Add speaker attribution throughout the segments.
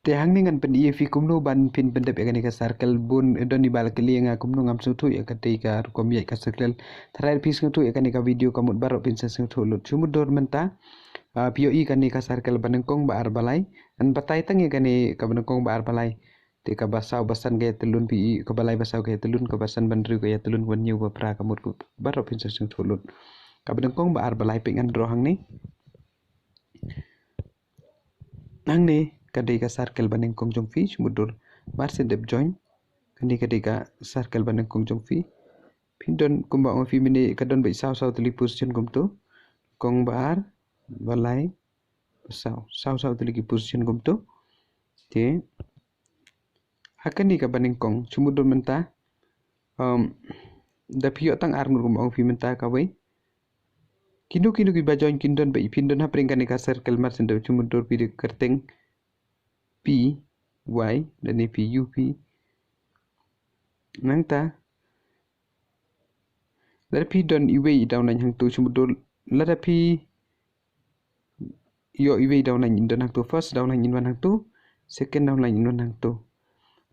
Speaker 1: Te hang ni ngan pen ie fi kumno ban pin pendep ekani ka circle bun don di bal kali nga kumno ngam sutu ya kate ka rukom ya ka circle tharai pis ngutu ekani ka video kamut baro pin sa sutu lut sumut dor menta pio i kani ka circle banengkong ba ar balai an batai tang ekani ka banengkong ba ar balai te ka basau basan ga telun pi i ka balai basau ga telun ka basan bandru ga telun wan nyu ba pra kamut baro pin sa sutu lut ka banengkong ba ar balai pe ngan dro hang ni kadai ka circle banengkong jong fi mudur mar se dep join kadai ka circle banengkong jong fi pindon kumba on fi mini kadon bai saw tuli position gum tu kong bar balai saw tuli ki position gum tu te hakani ka banengkong sumudur menta da pio tang ar ngum on fi menta ka wei kinu ki ba join kindon bai pindon ha pring ka circle mar se dep sumudur pi kerteng P, Y, dan P, U, P. Nangta. Lada P don iwe daw na hang tu sumudol. Lada P yo iwe daw na don hang tu first daw na inwan hang tu second daw na inwan hang tu.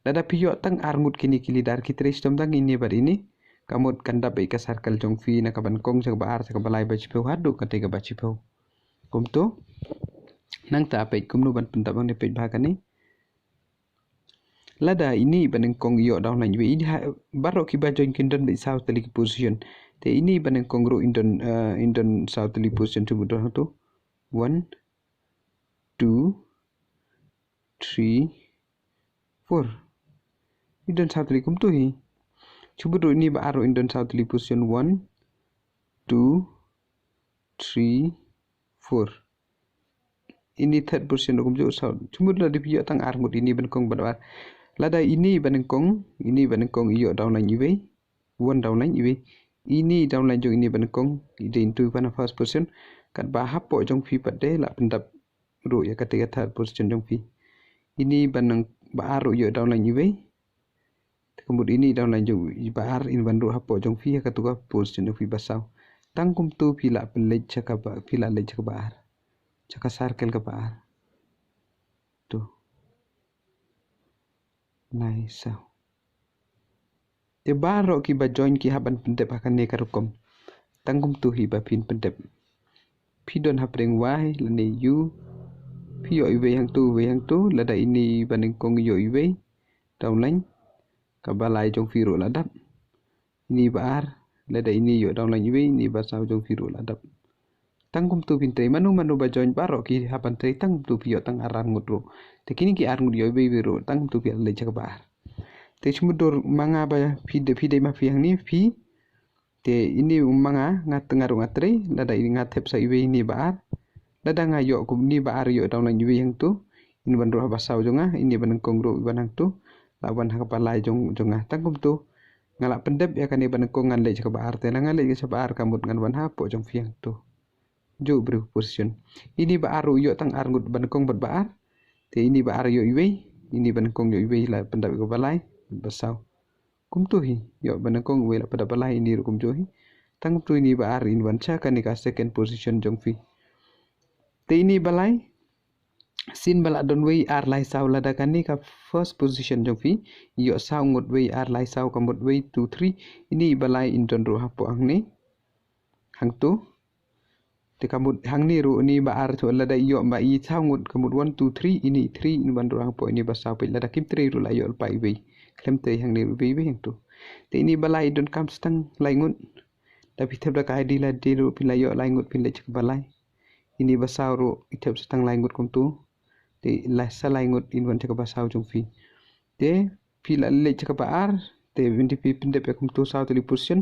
Speaker 1: Lada P yo tang arngut kini dar kitris dom tang ini bar ini. Kamut kanda bai ka circle jong fi na kaban kong sa ba ar sa balai ba chipeu hadu kate ba chipeu. Kum tu. Nangta pe kumnu ban pentabang ne pe bhagani. Lada ini banengkong iyo daw na ini baro ki ba join kindon bai south tali position te ini banengkong ro indon south tali position tu mudo tu 1 2 3 4 indon south tali kum tu hi chubudo ini ba aro indon south tali position 1 2 3 4 ini third position kum jo south chubudo di piyo tang arngut ini banengkong badwar lada ini banengkong iyo daw na iwe one daw na iwe ini daw na jong ini banengkong ide into pana first position kat ba hapo jong fi pade la pendap ro ya ketiga third position jong fi ini baneng ba aro iyo daw na iwe kemudian ini daw na jong ba ar in ban ro hapo jong fi ya katuga position jong fi basau tangkum tu pila pelej chaka ba pila lej chaka ba ar chaka circle ka ba ar tu nice. Te baro ki ba join ki haban pendep akan ne karukom. Tangkum tu hi ba pin pendep. Pidon hapreng wai lane u. Pio iwe yang tu lada ini banengkong yo iwe. Downline. Kabalai jong firu ladap. Ini ba ar lada ini yo downline iwe ini ba saw jong firu ladap. Tangkum tu pintai manu ba join baro ki haban tei tangkum tu pio tang aran ngudro. Te kini ki ar ngud yo iwe wiru tangkum tu pio leja ka ba ar. Te sumudur manga ba pide ma fi ni fi te ini manga ngat ngaru ngatre lada ini ngatep sa iwe ini ba ar lada ngayo kum ni ba ar yo daw na iwe yang tu ini ban ro ba saw jonga ini ban kong ro ban tu lawan ha pa lai jonga tangkum tu ngala pendep ya kan ban kong ngan le ka ba ar te na ngale ka ba ar kamut ngan wan ha po jong fi yang tu jo bro position ini ba ar yo tang ar ngut ban kong ba ar te ini ba ar yo iwe ini ban kong yo iwe la pendap ka balai basaw kum tu hi yo banengkong we la pada balai ini kum jo hi tang tu ini ba ar in wan cha kan ka second position jong fi te ini balai sin bala don we ar lai saw lada kan ni ka first position jong fi yo saw ngot we ar lai saw kamut we 2 3 ini balai in don ro hapo ang ni hang tu te kamut hang ni ro ni ba ar tu lada yo ba i saw ngot kamut 1 2 3 ini 3 in ban ro hapo ini ba saw pe lada kim 3 ro la yo pa i we klem te hang ni we yang tu te ini balai don kam stang laingut tapi tebda ka di la di ro pin layo laingut pin lech balai ini basau ro itep stang laingut kum tu te la sa laingut in wan chaka basau jong fi te pila lech ka ba ar te winti pi pin de pe kum tu sau tuli position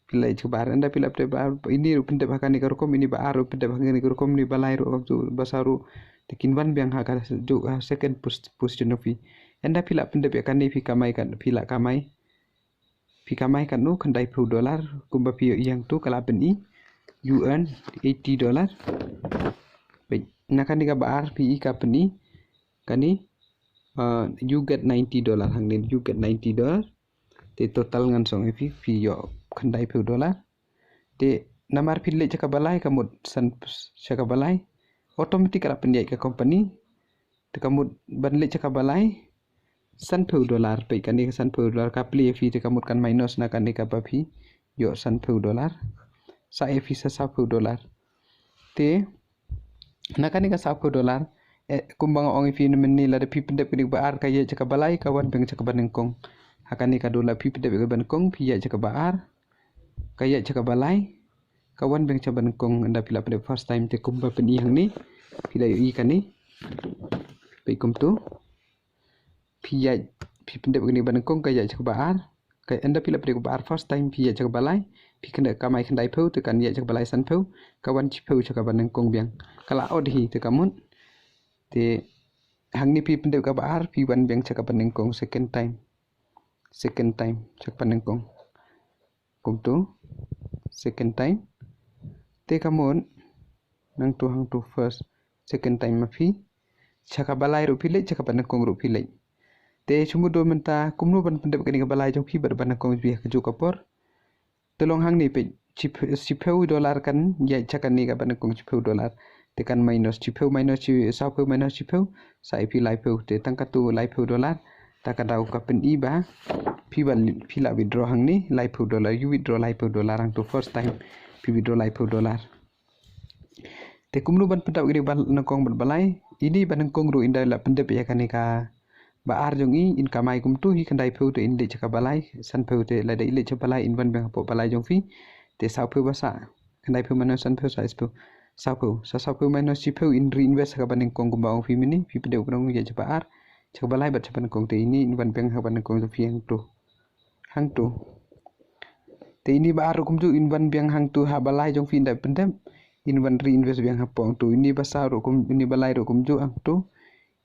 Speaker 1: pila lech ka ba ar anda pila pe ba ini ro pin de ba kan ni kom ini ba ar ro pin de ba kan ni kom ni balai ro tu basau ro te kin wan biang ha ka jo second position of fi anda pila pin de pe kan ni fi kamai kan pila kamai Pika mai kan nu kandai $10 kumba pio yang tu kala beni you earn $80 baik nakan diga baar pi ka beni kani you get $90 hang nin you get $90 te total ngan song fi yo kandai $10 te namar pille chaka balai kamut san chaka balai automatic kala pendai ka company te kamut ban le caka balai $10 pe kan ni $10 ka pli fi te kamut kan minus na kan ni ka pa fi yo $10 sa e fi $10 te na kan ni ka $10 kumbang ong fi ni la de pi pendep ni baar ka ye caka balai kawan beng caka banengkong akan ni ka dola pi pendep ka banengkong pi ye caka baar ka ye caka balai kawan beng caka banengkong anda pila pendep first time te kumba pen hang ni pila yo i kan ni pe kum tu pi pendep ni banengkong ka ye caka baar ka anda pila pendep baar first time pi ye caka balai pi kena kamai kendai peu te kan ye caka balai san peu kawan chi peu caka banengkong biang kala odhi te kamun te hang ni pi pendep ka baar pi wan beng caka banengkong second time caka banengkong kum tu second time te kamun nang tu hang tu first second time ma fi caka balai ru pilek caka banengkong ru pilek te chumu do menta kumnu ban pendep kani ka balai jong fi bar banengkong bi ka ju kapor tolong hang ni pe $10 kan ya caka ni ka banengkong $10 te kan minus $10 minus $10 minus $10 sa pi lai peu te tangka tu lai $10 ta ka dau ka pen i ba pi la withdraw hang ni lai $10 you withdraw lai $10 hang tu first time pi withdraw lai $10 te kumnu ban pendap gini ban nangkong ban balai ini ban nangkong ru inda la pendap ya kan ka baar jong i in kamai kum tu hi kandai peu te in de caka balai san peu te la de ile caka balai in ban bang po balai jong fi te sau peu basa kandai peu mana san peu sa peu sau peu minus chi peu in reinvest ka ban nangkong kum baong fi mini fi pendap grong ya caka baar caka balai bat caka nangkong te ini in ban bang ka ban nangkong fi hang tu te ini baar kum ju in ban bang hang tu ha balai jong fi inda pendap in ban reinvest biang hapong tu ini basa ro kum ini balai ro kum ju ang tu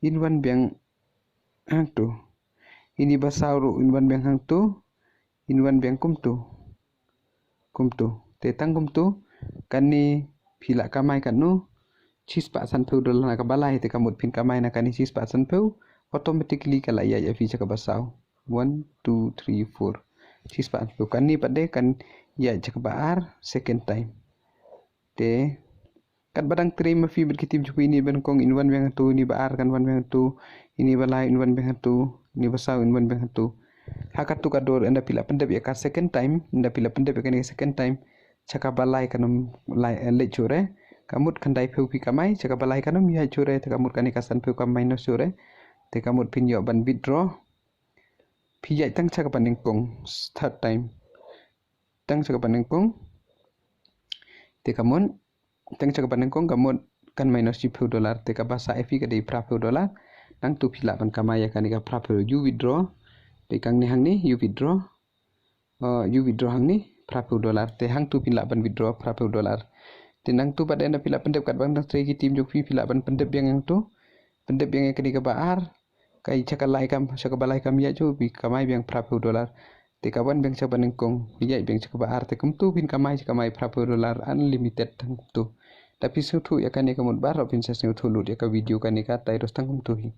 Speaker 1: in ban biang hang tu ini basa ro in ban biang hang tu in ban biang kum tu te tang kum tu kan ni phila kamai kan nu $10 san peu dolar ka balai te kamut pin kamai na kan ni $10 san peu automatically kala ya fi caka basau 1 2 3 4 $10 peu kan ni pade kan ya caka baar second time te kat badang terima fi berkitim jupi ini ben kong in wan beng tu ini baar kan wan beng tu ini balai in wan beng tu ini basau in wan beng tu hakat tu kador anda pila pendep ya ka second time anda pila pendep ya kan second time caka balai kanum le chure kamut kandai peu pi kamai caka balai kanum ya chure te kamut kan ikasan peu kam minus chure te kamut pin yo ban withdraw pi ya tang caka panengkong third time tang caka panengkong te kamun tang caka panengkong kamut kan minus $10 te ka basa fi ka dei $10 nang tu pila ban kamaya kan ka $10 you withdraw te kang ni hang ni you withdraw hang ni $10 te hang tu pila ban withdraw $10 te nang tu pada anda pila pendep kat bang tang ki tim jok fi pila ban pendep yang tu pendep yang kani ka baar kai caka balai kam ya ju bi kamai biang $10 te kawan beng caka banengkong ya beng caka baar te kum tu bin kamai $10 unlimited tang tu tapi sutu ya kan ka mut bar pin ses tu lut ya ka video kan ka tai ros tang kum tu hi